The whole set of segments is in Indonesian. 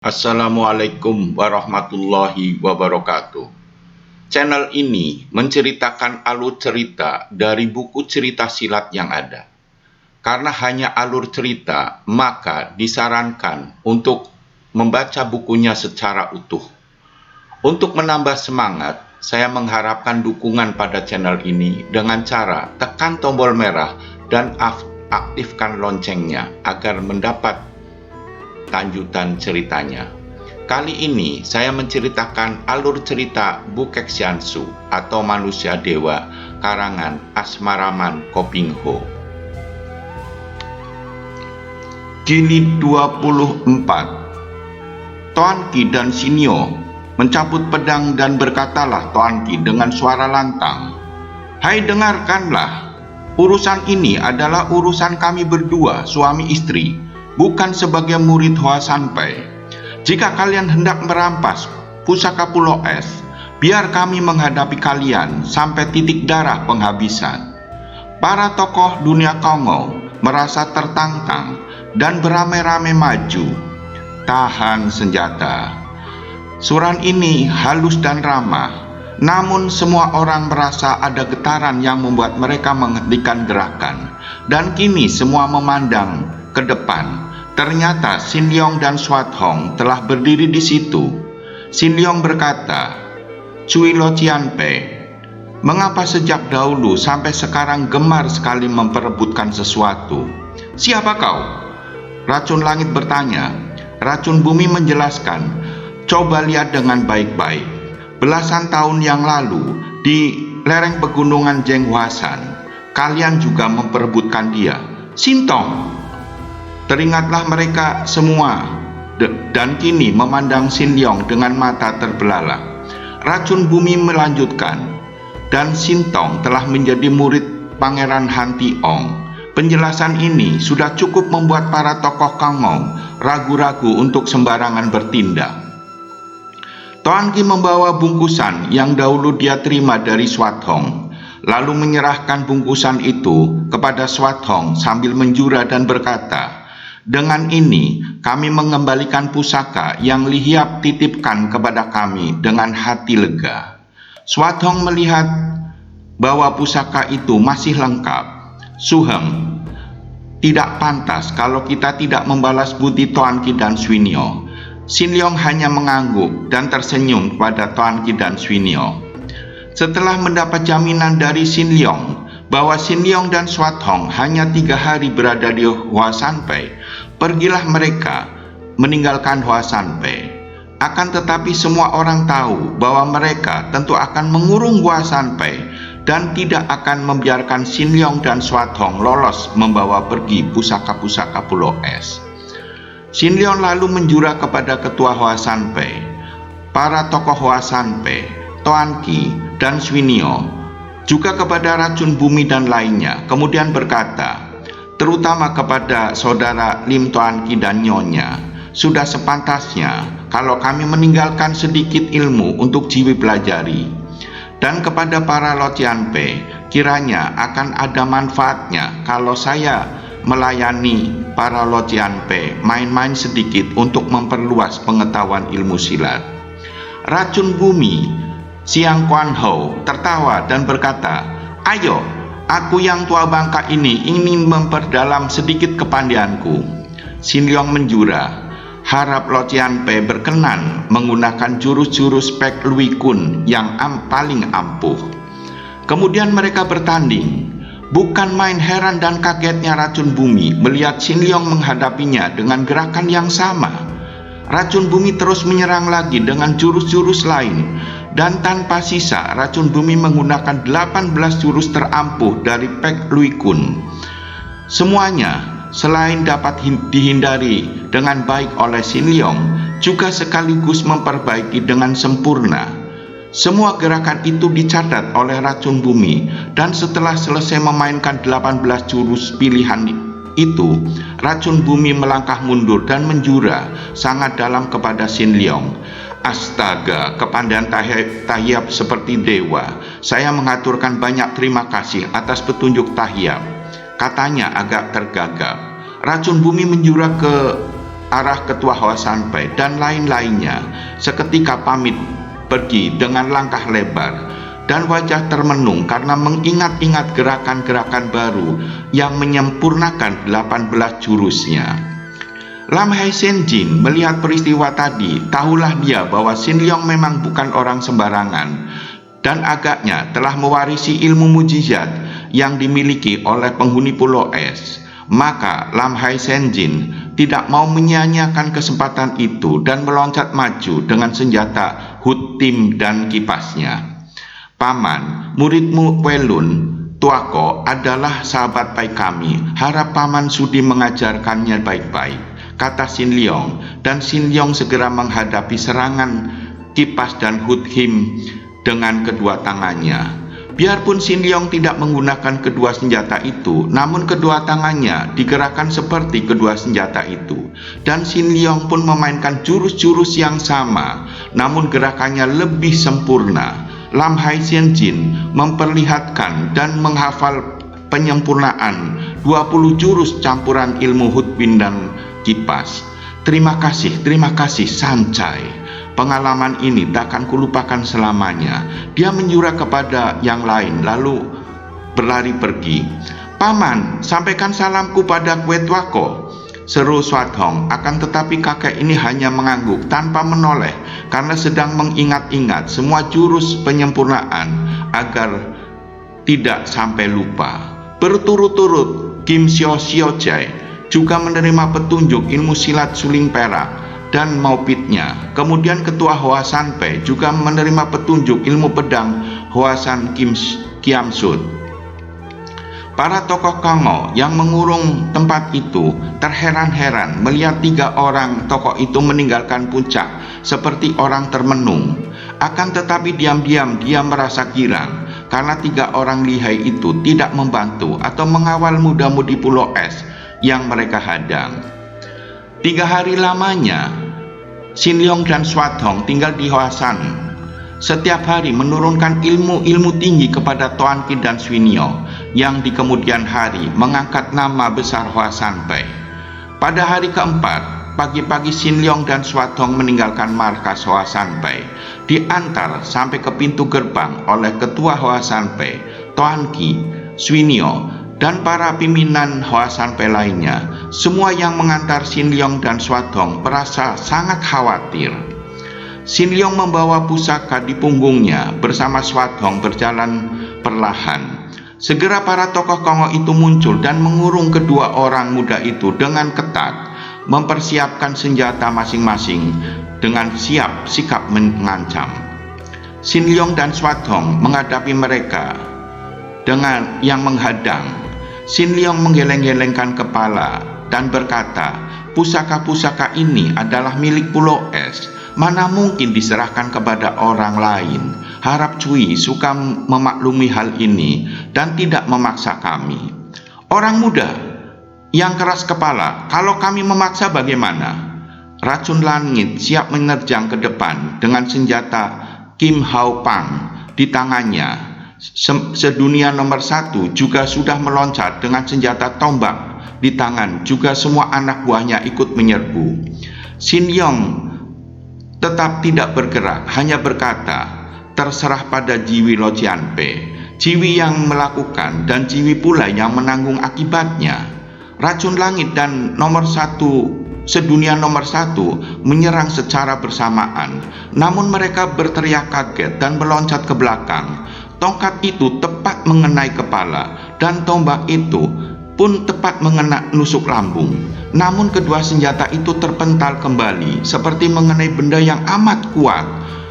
Assalamualaikum warahmatullahi wabarakatuh. Channel ini menceritakan alur cerita dari buku cerita silat yang ada. Karena hanya alur cerita, maka disarankan untuk membaca bukunya secara utuh. Untuk menambah semangat, saya mengharapkan dukungan pada channel ini dengan cara tekan tombol merah dan aktifkan loncengnya agar mendapat lanjutan ceritanya. Kali ini saya menceritakan alur cerita Bukek Xiansu atau Manusia Dewa karangan Asmaraman Kopingho. Jilid 24. Toanki dan Sinyo mencabut pedang dan berkatalah Toanki dengan suara lantang, "Hai, dengarkanlah, urusan ini adalah urusan kami berdua, suami istri, bukan sebagai murid Hoa Sanpai. Jika kalian hendak merampas pusaka Pulau Es, biar kami menghadapi kalian sampai titik darah penghabisan." Para tokoh dunia Kongo merasa tertantang dan beramai-ramai maju. Tahan senjata. Suran ini halus dan ramah, namun semua orang merasa ada getaran yang membuat mereka menghentikan gerakan. Dan kini semua memandang ke depan. Ternyata Sin Leong dan Swat Hong telah berdiri di situ. Sin Leong berkata, "Cui Lo Tianpei, mengapa sejak dahulu sampai sekarang gemar sekali memperebutkan sesuatu?" "Siapa kau?" Racun Langit bertanya. Racun Bumi menjelaskan, "Coba lihat dengan baik-baik. Belasan tahun yang lalu di lereng pegunungan Jenghuasan, kalian juga memperebutkan dia." "Sintong!" Teringatlah mereka semua dan kini memandang Sin Leong dengan mata terbelalak. Racun Bumi melanjutkan, "Dan Sintong telah menjadi murid Pangeran Han Tiong." Penjelasan ini sudah cukup membuat para tokoh Kongo ragu-ragu untuk sembarangan bertindak. Toanki membawa bungkusan yang dahulu dia terima dari Swat Hong, lalu menyerahkan bungkusan itu kepada Swat Hong sambil menjura dan berkata, "Dengan ini kami mengembalikan pusaka yang Li Hiap titipkan kepada kami dengan hati lega." Swat Hong melihat bahwa pusaka itu masih lengkap. "Suhem, tidak pantas kalau kita tidak membalas budi Toanki dan Swinyo." Sin Leong hanya mengangguk dan tersenyum kepada Toanki dan Swinyo. Setelah mendapat jaminan dari Sin Leong bahwa Sin Leong dan Swat Hong hanya 3 hari berada di Hoa Sanpai, pergilah mereka meninggalkan Hoa Sanpai. Akan tetapi semua orang tahu bahwa mereka tentu akan mengurung Hoa Sanpai dan tidak akan membiarkan Sin Leong dan Swat Hong lolos membawa pergi pusaka-pusaka Pulau Es. Sin Leong lalu menjura kepada ketua Hoa Sanpai, para tokoh Hoa Sanpai, Toanki dan Swinyo, juga kepada Racun Bumi dan lainnya, kemudian berkata, terutama kepada saudara Lim Toanki dan Nyonya, "Sudah sepantasnya kalau kami meninggalkan sedikit ilmu untuk Jiwi pelajari. Dan kepada para Lo Tianpei, kiranya akan ada manfaatnya kalau saya melayani para Lo Tianpei main-main sedikit untuk memperluas pengetahuan ilmu silat." Racun Bumi, Siang Kuan Ho, tertawa dan berkata, "Ayo, aku yang tua bangka ini ingin memperdalam sedikit kepandaianku." Sin Leong menjura, harap Lo Tianpei berkenan menggunakan jurus-jurus Pek Lui Kun yang paling ampuh. Kemudian mereka bertanding. Bukan main heran dan kagetnya Racun Bumi melihat Sin Leong menghadapinya dengan gerakan yang sama. Racun Bumi terus menyerang lagi dengan jurus-jurus lain, dan tanpa sisa Racun Bumi menggunakan 18 jurus terampuh dari Pek Lui Kun. Semuanya selain dapat dihindari dengan baik oleh Sin Leong, juga sekaligus memperbaiki dengan sempurna. Semua gerakan itu dicatat oleh Racun Bumi, dan setelah selesai memainkan 18 jurus pilihan itu, Racun Bumi melangkah mundur dan menjura sangat dalam kepada Sin Leong. "Astaga, kepandaian Tahiap seperti dewa. Saya mengaturkan banyak terima kasih atas petunjuk Tahiap," katanya agak tergagap. Racun Bumi menjura ke arah ketua Hwasan Pai dan lain-lainnya seketika pamit pergi dengan langkah lebar dan wajah termenung karena mengingat-ingat gerakan-gerakan baru yang menyempurnakan 18 jurusnya. Lam Hai Sen Jin melihat peristiwa tadi, tahulah dia bahwa Sin Leong memang bukan orang sembarangan dan agaknya telah mewarisi ilmu mujizat yang dimiliki oleh penghuni Pulau Es. Maka Lam Hai Sen Jin tidak mau menyia-nyiakan kesempatan itu dan meloncat maju dengan senjata Hut Tim dan kipasnya. Paman, muridmu Welun Tuako adalah sahabat baik kami. Harap paman sudi mengajarkannya baik-baik, kata Sin Leong, dan Sin Leong segera menghadapi serangan kipas dan Hut Him dengan kedua tangannya. Biarpun Sin Leong tidak menggunakan kedua senjata itu, namun kedua tangannya digerakkan seperti kedua senjata itu. Dan Sin Leong pun memainkan jurus-jurus yang sama, namun gerakannya lebih sempurna. Lam Hai Sen Jin memperlihatkan dan menghafal penyempurnaan 20 jurus campuran ilmu Hut Bin dan kipas. Terima kasih Sancai. Pengalaman ini tak akan kulupakan selamanya. Dia menyuruh kepada yang lain lalu berlari pergi. Paman, sampaikan salamku pada Kue Tuako, seru Swat Hong. Akan tetapi kakek ini hanya mengangguk tanpa menoleh karena sedang mengingat-ingat semua jurus penyempurnaan agar tidak sampai lupa. Berturut-turut Kim Sio Jai juga menerima petunjuk ilmu silat suling perak dan maupitnya. Kemudian ketua Hwasan Pai juga menerima petunjuk ilmu pedang Hwasan Kiam Sut. Para tokoh Kango yang mengurung tempat itu terheran-heran melihat 3 orang tokoh itu meninggalkan puncak seperti orang termenung. Akan tetapi diam-diam dia merasa girang karena 3 orang lihai itu tidak membantu atau mengawal muda-mudi Pulau Es yang mereka hadang. 3 hari lamanya Sin Leong dan Swat Hong tinggal di Hwasan. Setiap hari menurunkan ilmu-ilmu tinggi kepada Toan Ki dan Swinyo yang di kemudian hari mengangkat nama besar Hwasan Pai. Pada hari keempat, pagi-pagi Sin Leong dan Swat Hong meninggalkan markas Hwasan Pai, diantar sampai ke pintu gerbang oleh ketua Hwasan Pai, Toan Ki, Swinyo, dan para pimpinan Hwasan Pai lainnya. Semua yang mengantar Sin Leong dan Swat Hong merasa sangat khawatir. Sin Leong membawa pusaka di punggungnya bersama Swat Hong berjalan perlahan. Segera para tokoh Kongo itu muncul dan mengurung kedua orang muda itu dengan ketat, mempersiapkan senjata masing-masing dengan siap sikap mengancam. Sin Leong dan Swat Hong menghadapi mereka dengan yang menghadang. Sin Leong menggeleng-gelengkan kepala dan berkata, pusaka-pusaka ini adalah milik Pulau Es. Mana mungkin diserahkan kepada orang lain. Harap Cui suka memaklumi hal ini dan tidak memaksa kami. Orang muda yang keras kepala, kalau kami memaksa bagaimana? Racun langit siap menerjang ke depan dengan senjata Kim Hao Pang di tangannya. Sedunia nomor 1 juga sudah meloncat dengan senjata tombak di tangan. Juga semua anak buahnya ikut menyerbu. Sin Leong tetap tidak bergerak, hanya berkata, terserah pada Jiwi Lo Jianpei. Jiwi yang melakukan dan Jiwi pula yang menanggung akibatnya. Racun langit dan sedunia nomor 1 menyerang secara bersamaan. Namun mereka berteriak kaget dan meloncat ke belakang. Tongkat itu tepat mengenai kepala dan tombak itu pun tepat mengena nusuk lambung. Namun kedua senjata itu terpental kembali seperti mengenai benda yang amat kuat.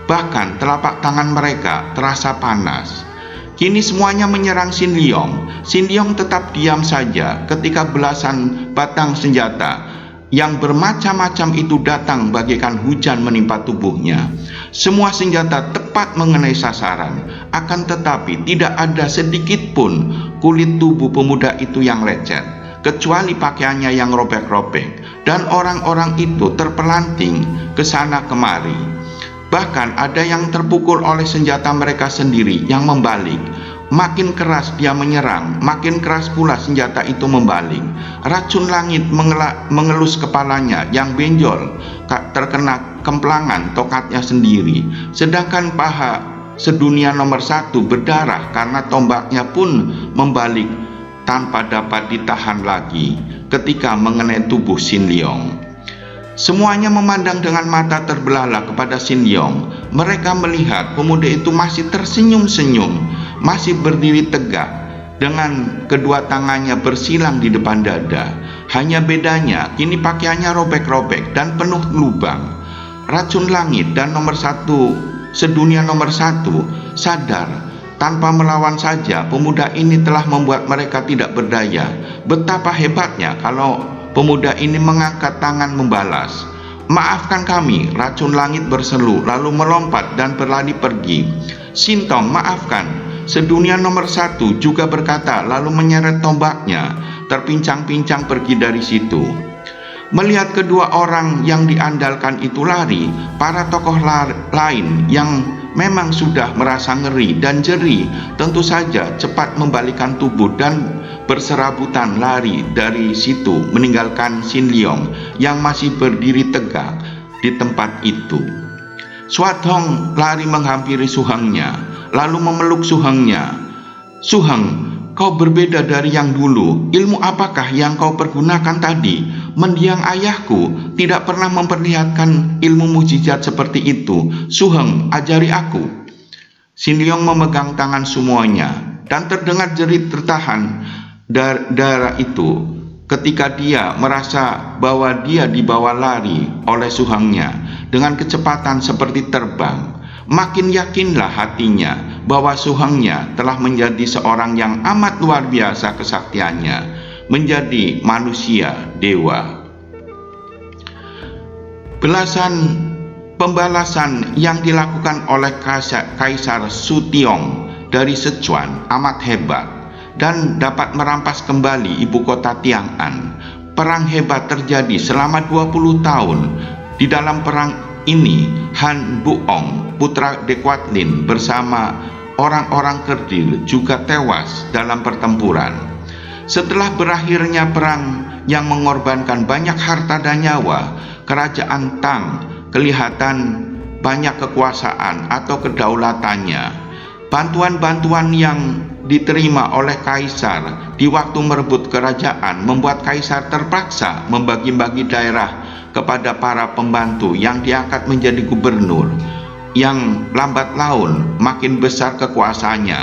Bahkan telapak tangan mereka terasa panas. Kini semuanya menyerang Sin Leong. Sin Leong tetap diam saja ketika belasan batang senjata yang bermacam-macam itu datang bagaikan hujan menimpa tubuhnya. Semua senjata tepat mengenai sasaran, akan tetapi tidak ada sedikit pun kulit tubuh pemuda itu yang lecet, kecuali pakaiannya yang robek-robek, dan orang-orang itu terpelanting ke sana kemari. Bahkan ada yang terpukul oleh senjata mereka sendiri yang membalik. Makin keras dia menyerang, makin keras pula senjata itu membaling. Racun langit mengelus kepalanya yang benjol terkena kemplangan tokatnya sendiri. Sedangkan paha sedunia nomor 1 berdarah karena tombaknya pun membalik tanpa dapat ditahan lagi ketika mengenai tubuh Sin Leong. Semuanya memandang dengan mata terbelalak kepada Sin Leong. Mereka melihat pemuda itu masih tersenyum-senyum, masih berdiri tegak dengan kedua tangannya bersilang di depan dada. Hanya bedanya kini pakaiannya robek-robek dan penuh lubang. Racun langit dan nomor 1 sedunia nomor 1 sadar tanpa melawan saja pemuda ini telah membuat mereka tidak berdaya. Betapa hebatnya kalau pemuda ini mengangkat tangan membalas. "Maafkan kami," racun langit berseru lalu melompat dan berlari pergi. "Sin Tong, maafkan," sedunia nomor 1 juga berkata lalu menyeret tombaknya, terpincang-pincang pergi dari situ. Melihat kedua orang yang diandalkan itu lari, para tokoh lain yang memang sudah merasa ngeri dan jeri tentu saja cepat membalikan tubuh dan berserabutan lari dari situ meninggalkan Sin Leong yang masih berdiri tegak di tempat itu. Swat Hong lari menghampiri Su Hengnya lalu memeluk Su Hengnya. "Su Heng, kau berbeda dari yang dulu. Ilmu apakah yang kau pergunakan tadi? Mendiang ayahku tidak pernah memperlihatkan ilmu mukjizat seperti itu. Su Heng, ajari aku." Sin Leong memegang tangan semuanya dan terdengar jerit tertahan darah itu ketika dia merasa bahwa dia dibawa lari oleh Su Hengnya dengan kecepatan seperti terbang. Makin yakinlah hatinya bahwa Su Hengnya telah menjadi seorang yang amat luar biasa kesaktiannya, menjadi manusia dewa. Pembalasan yang dilakukan oleh Kaisar Su Tiong dari Sichuan amat hebat dan dapat merampas kembali ibu kota Tiang'an. Perang hebat terjadi selama 20 tahun. Di dalam perang ini, Han Buong, putra De Quatlin bersama orang-orang kerdil juga tewas dalam pertempuran. Setelah berakhirnya perang yang mengorbankan banyak harta dan nyawa, kerajaan Tang kelihatan banyak kekuasaan atau kedaulatannya. Bantuan-bantuan yang diterima oleh kaisar di waktu merebut kerajaan membuat kaisar terpaksa membagi-bagi daerah kepada para pembantu yang diangkat menjadi gubernur. Yang lambat laun makin besar kekuasaannya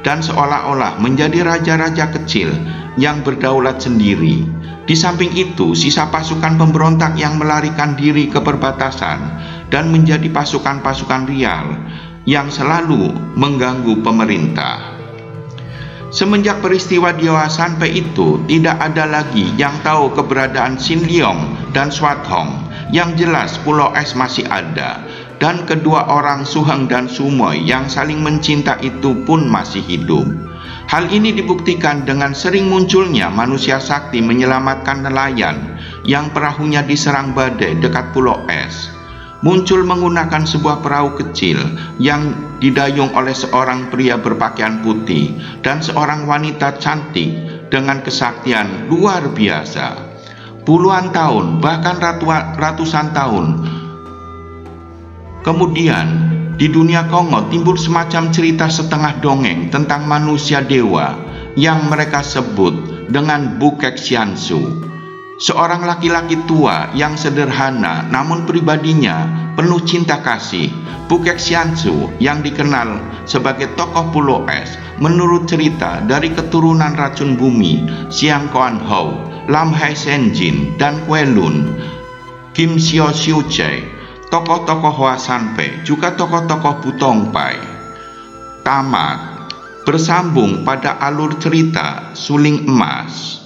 dan seolah-olah menjadi raja-raja kecil yang berdaulat sendiri. Di samping itu, sisa pasukan pemberontak yang melarikan diri ke perbatasan dan menjadi pasukan-pasukan rial yang selalu mengganggu pemerintah. Semenjak peristiwa di Sanpei itu, tidak ada lagi yang tahu keberadaan Sin Leong dan Swat Hong. Yang jelas Pulau Es masih ada, dan kedua orang Su Heng dan Su Moi yang saling mencinta itu pun masih hidup. Hal ini dibuktikan dengan sering munculnya manusia sakti menyelamatkan nelayan yang perahunya diserang badai dekat Pulau Es. Muncul menggunakan sebuah perahu kecil yang didayung oleh seorang pria berpakaian putih dan seorang wanita cantik dengan kesaktian luar biasa. Puluhan tahun, bahkan ratusan tahun kemudian, di dunia Kongo timbul semacam cerita setengah dongeng tentang manusia dewa yang mereka sebut dengan Bukek Xiansu. Seorang laki-laki tua yang sederhana namun pribadinya penuh cinta kasih. Bukek Xiansu yang dikenal sebagai tokoh Pulau Es menurut cerita dari keturunan racun bumi Siang Kuan Hou, Lam Hai Senjin, dan Kue Lun, Kim Xiao Xiu Chai, tokoh-tokoh Hoa Sanpei, juga tokoh-tokoh Putong Pai. Tamat. Bersambung pada alur cerita Suling Emas.